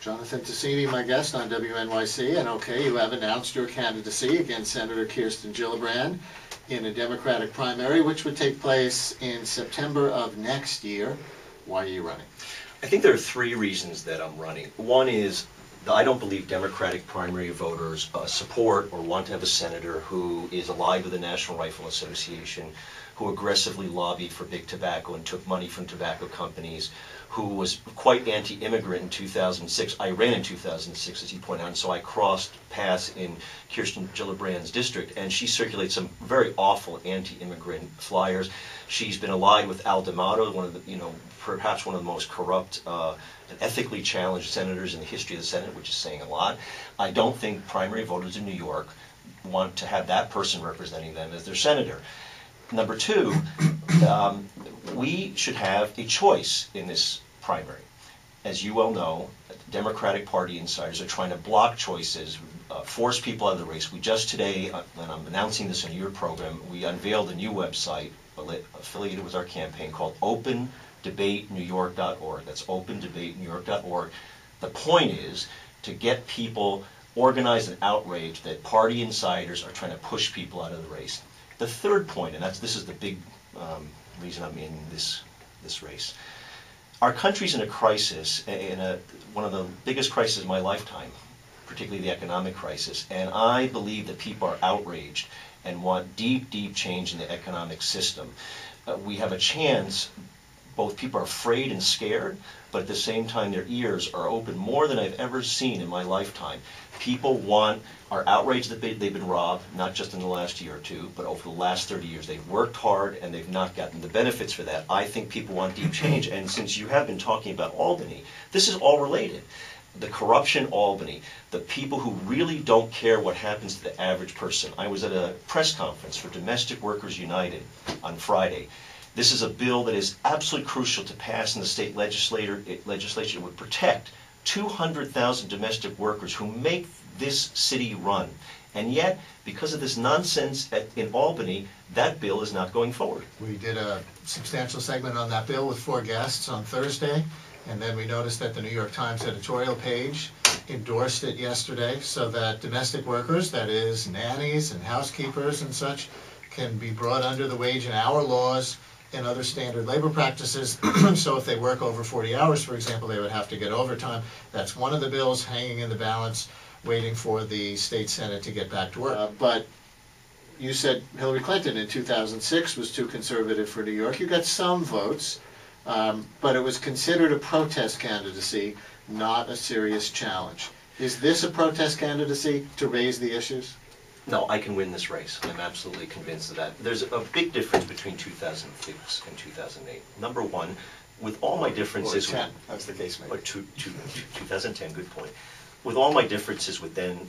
Jonathan Tasini, my guest on WNYC, and okay, you have announced your candidacy against Senator Kirsten Gillibrand in a Democratic primary, which would take place in September of next year. Why are you running? I think there are three reasons that I'm running. One is that I don't believe Democratic primary voters support or want to have a senator who is allied with the National Rifle Association, who aggressively lobbied for big tobacco and took money from tobacco companies, who was quite anti-immigrant in 2006. I ran in 2006, as you point out, and so I crossed paths in Kirsten Gillibrand's district, and she circulates some very awful anti-immigrant flyers. She's been allied with Al D'Amato, one of the, perhaps one of the most corrupt and ethically challenged senators in the history of the Senate, which is saying a lot. I don't think primary voters in New York want to have that person representing them as their senator. Number two, we should have a choice in this primary. As you well know, Democratic Party insiders are trying to block choices, force people out of the race. We just today, and I'm announcing this in your program, we unveiled a new website affiliated with our campaign called OpenDebateNewYork.org. That's OpenDebateNewYork.org. The point is to get people organized and outraged that party insiders are trying to push people out of the race. The third point, and this is the big reason I'm in this race. Our country's in a crisis, one of the biggest crises of my lifetime, particularly the economic crisis, and I believe that people are outraged and want deep, deep change in the economic system. We have a chance. Both people are afraid and scared, but at the same time their ears are open more than I've ever seen in my lifetime. People are outraged that they've been robbed, not just in the last year or two, but over the last 30 years. They've worked hard and they've not gotten the benefits for that. I think people want deep change, and since you have been talking about Albany, this is all related. The corruption in Albany, the people who really don't care what happens to the average person. I was at a press conference for Domestic Workers United on Friday. This is a bill that is absolutely crucial to pass in the state legislature. It would protect 200,000 domestic workers who make this city run. And yet, because of this nonsense in Albany, that bill is not going forward. We did a substantial segment on that bill with 4 guests on Thursday, and then we noticed that the New York Times editorial page endorsed it yesterday, so that domestic workers, that is nannies and housekeepers and such, can be brought under the wage and hour laws and other standard labor practices. So if they work over 40 hours, for example, they would have to get overtime. That's one of the bills hanging in the balance, waiting for the state Senate to get back to work. But you said Hillary Clinton in 2006 was too conservative for New York. You got some votes, but it was considered a protest candidacy, not a serious challenge. Is this a protest candidacy to raise the issues? No, I can win this race. I'm absolutely convinced of that. There's a big difference between 2006 and 2008. Number one, with all my differences... Or 10, that's the case, maybe. Or 2010, good point. With all my differences with then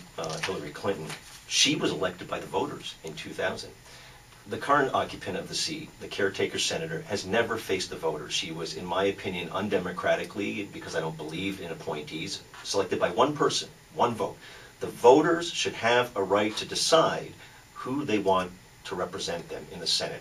Hillary Clinton, she was elected by the voters in 2000. The current occupant of the seat, the caretaker senator, has never faced the voters. She was, in my opinion, undemocratically, because I don't believe in appointees, selected by one person, one vote. The voters should have a right to decide who they want to represent them in the Senate.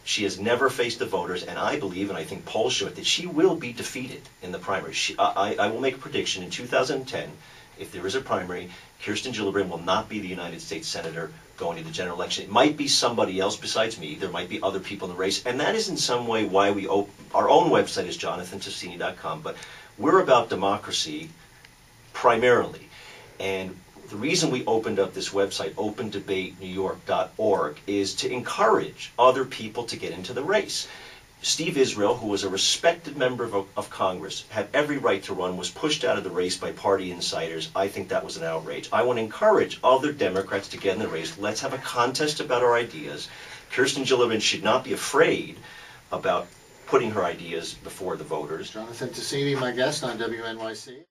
She has never faced the voters, and I believe, and I think polls show it, that she will be defeated in the primary. I will make a prediction in 2010, if there is a primary, Kirsten Gillibrand will not be the United States Senator going to the general election. It might be somebody else besides me. There might be other people in the race, and that is in some way why we our own website is jonathantasini.com, but we're about democracy primarily. And the reason we opened up this website, OpenDebateNewYork.org, is to encourage other people to get into the race. Steve Israel, who was a respected member of Congress, had every right to run, was pushed out of the race by party insiders. I think that was an outrage. I want to encourage other Democrats to get in the race. Let's have a contest about our ideas. Kirsten Gillibrand should not be afraid about putting her ideas before the voters. Jonathan Tasini, my guest on WNYC.